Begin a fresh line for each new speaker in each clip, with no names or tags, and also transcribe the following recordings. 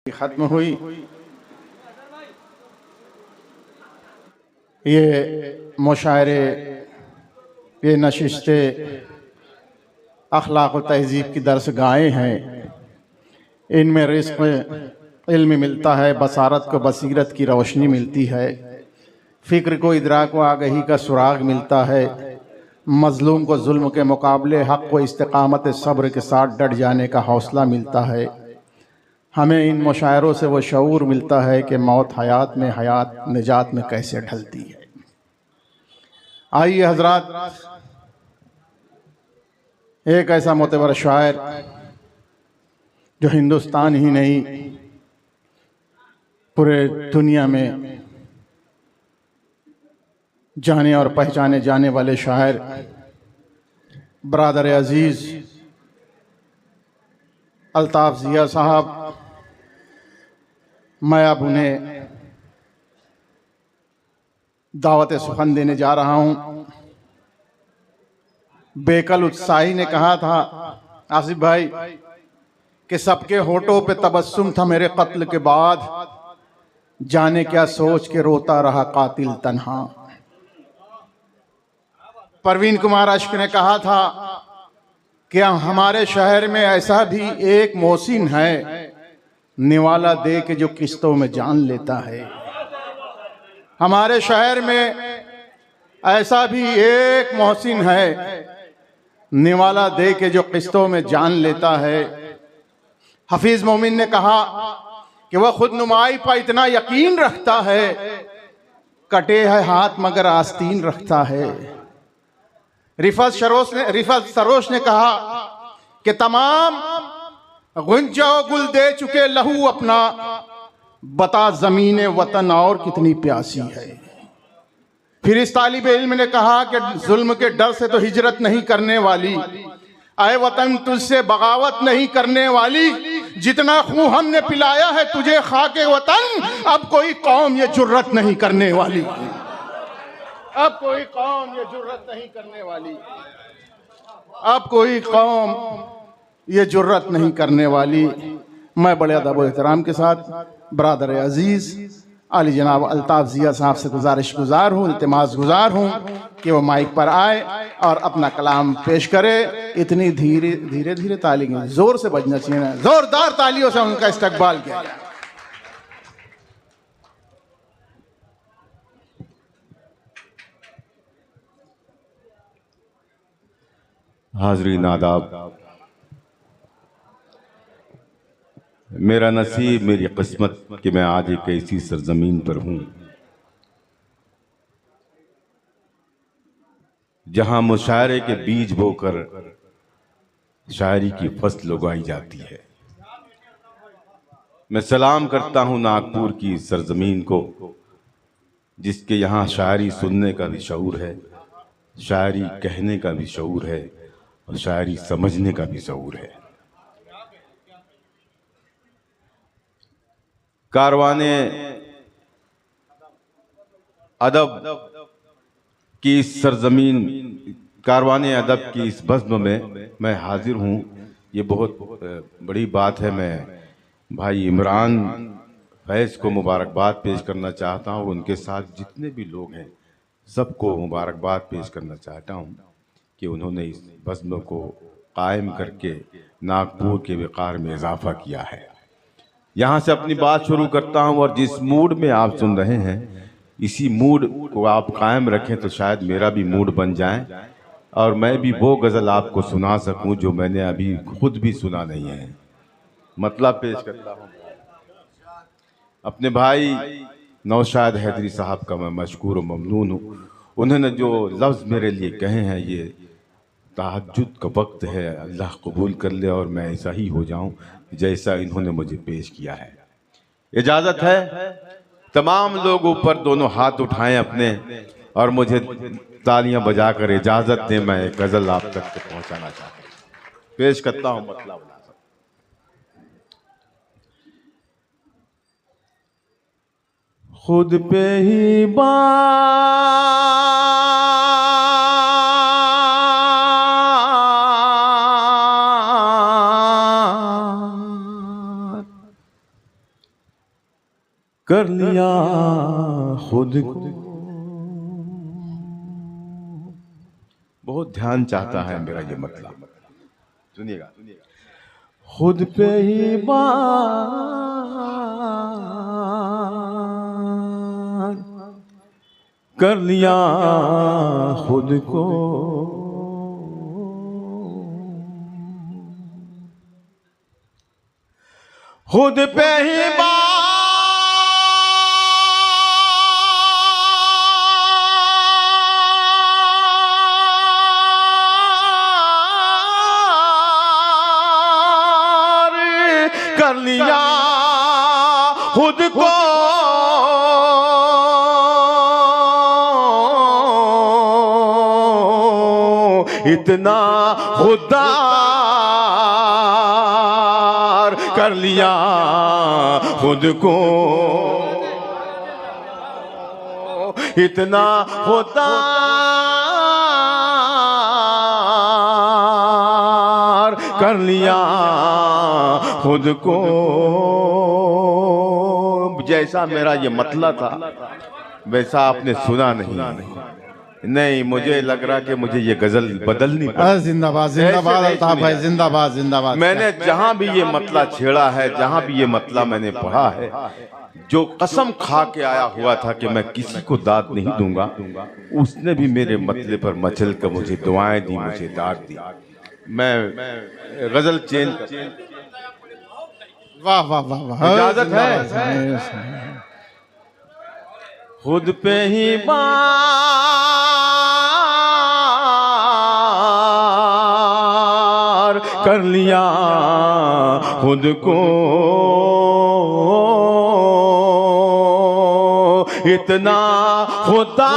ख़त्म हुई। ये मुशायरे, ये नशिस्तें अखलाक व तहज़ीब की दरसगाहें हैं। इनमें रिज़्क़ इल्म मिलता है, बसारत को बसीरत की रोशनी मिलती है, फ़िक्र को इदराक व आगही का सुराग मिलता है, मज़लूम को जुल्म के मुकाबले हक़ व इस्तिक़ामत सब्र के साथ डट जाने का हौसला मिलता है। हमें इन मुशायरों से वो शऊर मिलता है कि मौत हयात में, हयात निजात में कैसे ढलती है। आइए हजरात, एक ऐसा मोतबर शायर जो हिंदुस्तान ही नहीं पूरे दुनिया में जाने और पहचाने जाने वाले शायर बरादर अजीज़ अल्ताफ़ ज़िया साहब, मैं अब उन्हें दावत सुखन देने जा रहा हूँ। बेकल उत्साही ने कहा था आसिफ भाई कि सबके होठों पे तबस्सुम था मेरे कत्ल के बाद, जाने क्या सोच के रोता रहा कातिल तन्हा। परवीन कुमार अश्क ने कहा था क्या हमारे शहर में ऐसा भी एक मोहसिन है, निवाला दे के जो किस्तों में जान लेता है। हमारे शहर में ऐसा भी एक मोहसिन है, निवाला दे के जो किस्तों में जान लेता है। हफीज मोमिन ने कहा कि वह खुद नुमाई पर इतना यकीन रखता है, कटे है हाथ मगर आस्तीन रखता है। रिफत सरोश ने कहा कि तमाम गुंजा गुल दे चुके लहू अपना, बता जमीन वतन और कितनी प्यासी है। फिर इस तालिब इल्म ने कहा कि जुल्म के डर से तो हिजरत नहीं करने वाली, आए वतन तुझसे बगावत नहीं करने वाली, जितना खून हमने पिलाया है तुझे खाके वतन, अब कोई कौम ये जुर्रत नहीं करने वाली, अब कोई कौम ये जुर्रत नहीं करने वाली, अब कोई कौम ये जुर्रत नहीं करने वाली। मैं बड़े अदब व एहतराम के साथ बरादर अजीज़ आली जनाब अल्ताफ़ ज़िया साहब से गुज़ार हूँ, इल्तिमास गुज़ार हूँ कि वो माइक पर आए और अपना कलाम पेश करे। इतनी धीरे धीरे ताली ज़ोर से बजना चाहिए, ज़ोरदार तालियों से उनका इस्तकबाल किया जाए।
हाज़रीन आदाब, मेरा नसीब, मेरी किस्मत कि मैं आज एक ऐसी सरजमीन पर हूँ जहाँ मुशायरे के बीज बोकर शायरी की फसल उगाई जाती है। मैं सलाम करता हूँ नागपुर की सरजमीन को, जिसके यहाँ शायरी सुनने का भी शऊर है, शायरी कहने का भी शऊर है और शायरी समझने का भी शऊर है। कारवाने अदब की इस सरजमीन, कारवाने अदब की इस बज़्म में मैं हाजिर हूँ। ये बहुत बड़ी बात है। मैं भाई इमरान फैज़ को मुबारकबाद पेश करना चाहता हूँ, उनके साथ जितने भी लोग हैं सबको मुबारकबाद पेश करना चाहता हूँ कि उन्होंने इस बज़्म को कायम करके नागपुर के वक़ार में इजाफ़ा किया है। यहाँ से अपनी बात शुरू करता हूँ और जिस मूड में आप सुन रहे हैं इसी मूड को आप कायम रखें तो शायद मेरा भी मूड बन जाए और मैं भी वो गज़ल आपको सुना सकूं जो मैंने अभी खुद भी सुना नहीं है। मतलब पेश करता हूँ अपने भाई नौशाद हैदरी साहब का मैं मशकूर और ममनून हूँ। उन्होंने जो लफ्ज़ मेरे लिए कहे हैं, ये तहज्जुद का वक्त है, अल्लाह कबूल कर ले और मैं ऐसा ही हो जाऊं जैसा इन्होंने मुझे पेश किया है। इजाज़त है तमाम लोग ऊपर दोनों हाथ उठाएं अपने और मुझे तालियां बजाकर इजाज़त दें। मैं एक गज़ल आप तक पहुंचाना चाहता हूं, पेश करता हूं। मतलब खुद पे ही कर लिया खुद को। बहुत ध्यान चाहता है मेरा ये मतलब, सुनिएगा। खुद पे ही बार कर लिया खुद को, खुद पे ही बार कर लिया खुद को, इतना खुदार कर लिया खुद को, इतना खुदार कर लिया खुद को। जैसा मेरा ये मतला था वैसा आपने सुना नहीं, मुझे लग रहा कि मुझे ये गजल बदलनी पड़ी।
जिंदाबाद जिंदाबाद अल्ताफ भाई, जिंदाबाद जिंदाबाद।
मैंने जहां भी ये मतला छेड़ा है, जहां भी ये मतला मैंने पढ़ा है, जो कसम खा के आया हुआ था कि मैं किसी को दाद नहीं दूंगा, उसने भी मेरे मतले पर मचल कर मुझे दुआएं दी, मुझे दाद दी। मैं गजल चेंज
वाह वाह वाह वाह,
इजाजत है? खुद पे ही बार कर लिया खुद को, इतना खुदार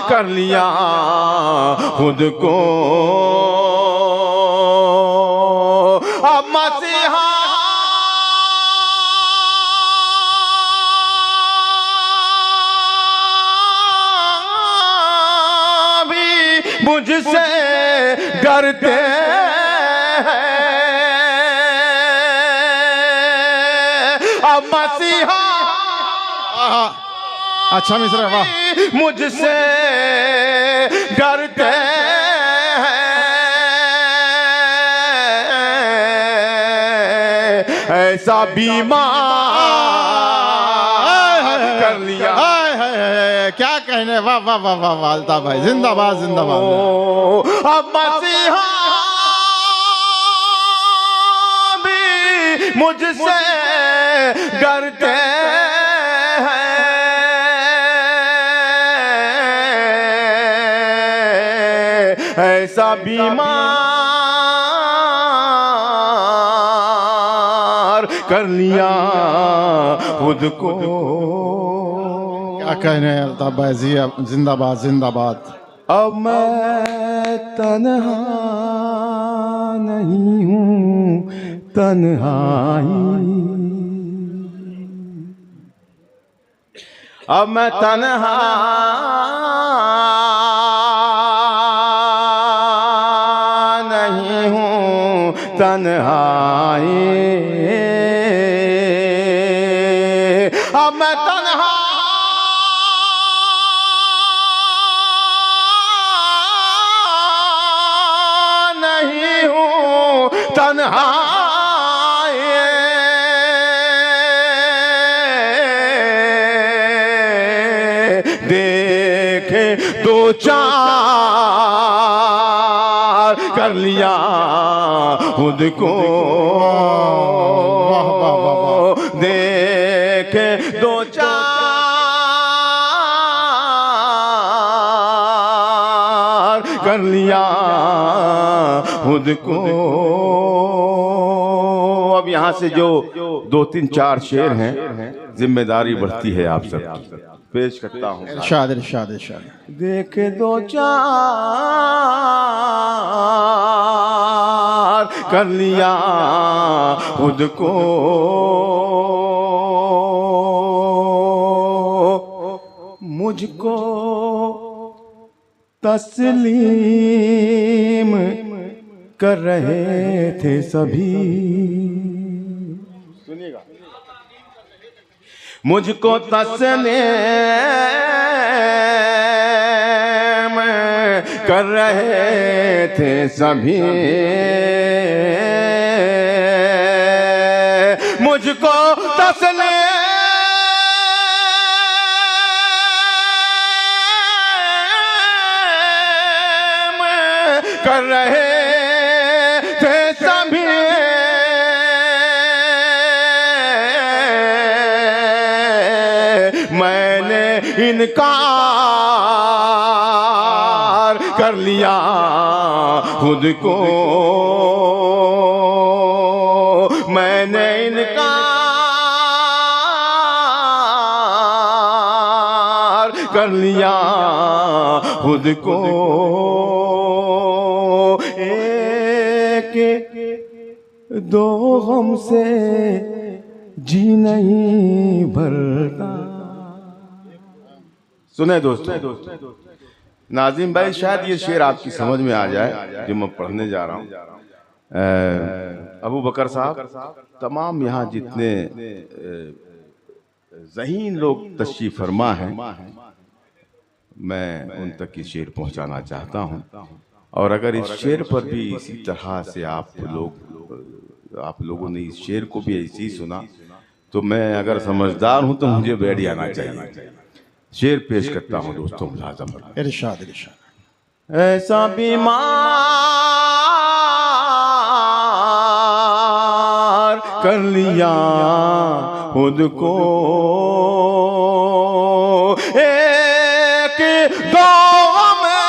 कर लिया खुद को। अब मसीहा मुझसे डरते हैं, अब मसीहा
अच्छा मिश्रा वाह,
मुझसे डरते हैं, ऐसा बीमार कर लिया।
क्या कहने, वाह वाह वाह वाह वाह अल्ताफ भाई, जिंदाबाद जिंदाबाद।
अब मसीहा भी मुझसे डरते हैं, ऐसा बीमार कर लिया खुद को।
क्या कहने अल्ताफ भाई, जिंदाबाद जिंदाबाद।
अब मैं तन्हा नहीं हूँ, तन्हाई, अब मैं तन्हा नहीं हूँ, तन्हाई, अब मैं तन्हा देखे दो चार कर लिया खुद को, देखे दो चार कर लिया खुद को। अब यहाँ से जो 2-3-4 शेर हैं, जिम्मेदारी बढ़ती है आप सब पेश करता हूँ।
इरशाद इरशाद इरशाद।
देखे दो चार कर लिया खुद को, मुझको तस्लीम कर रहे थे सभी। सुनिएगा। मुझको तस्लीम कर रहे थे सभी, मुझको तस्लीम कर रहे थे सभी, मैंने इनकार कर लिया खुद को, मैंने इनकार कर लिया खुद को। एक दो गम से जी नहीं भरता। सुने दोस्तों, नाज़िम भाई शायद ये शेर आपकी समझ में आ जाए जो मैं पढ़ने जा रहा हूँ। अबू बकर साहब, तमाम यहाँ जितने ज़हीन लोग तशरीफ़ फरमा हैं, मैं उन तक ये शेर पहुँचाना चाहता हूँ। और अगर इस शेर पर भी इसी तरह से आप लोगों ने इस शेर को भी ऐसे ही सुना तो मैं अगर समझदार हूँ तो मुझे बैठ जाना चाहिए। शेर पेश करता हूँ दोस्तों, मुलाज़म
इरशाद इरशाद।
ऐसा बीमार कर लिया खुद को, एक दो में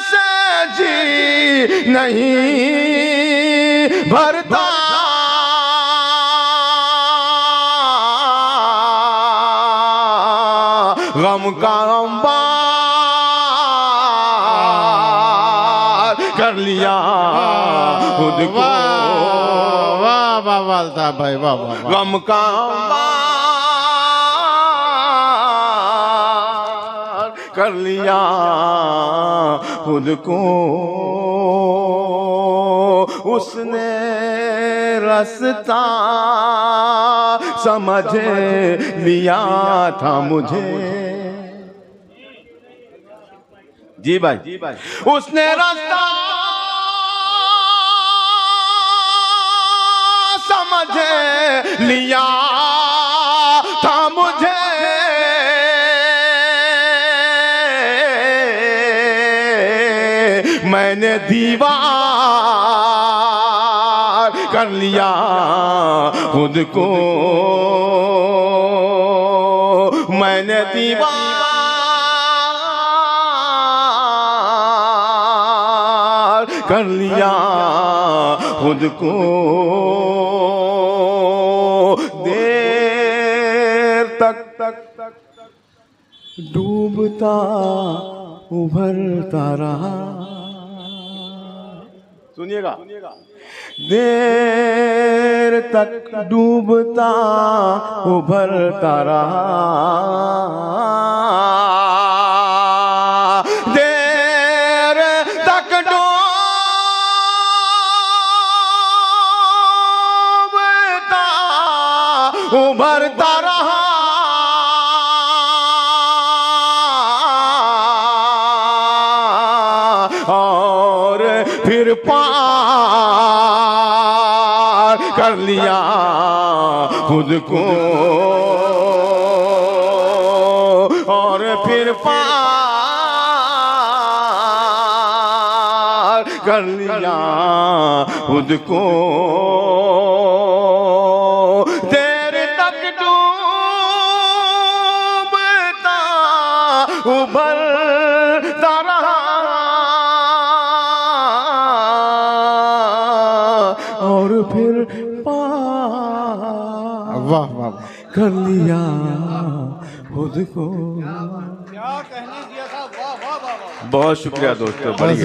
से जी नहीं भरता। गम का अंबार कर लिया खुद को।
वाह वाह वाह भाई, वाह वाह।
गम का अंबार कर लिया खुद को, उसने रास्ता समझ लिया था मुझे। जी भाई, उसने रास्ता समझ लिया था मुझे, मैंने दीवार कर लिया खुद को, मैंने दीवार कर लिया खुद को। देर तक डूबता उभरता रहा। सुनिएगा। देर तक डूबता उभरता रहा, देर तक डूबता उभरता रहा, और फिर पार कर लिया खुद को, और फिर पार कर लिया खुद को। देर तक डूबता उभरता रहा, और फिर पार
वाह वाह
कर लिया खुद को।
क्या कहने दिया था, वाह वाह वाह।
बहुत शुक्रिया दोस्तों, बड़ी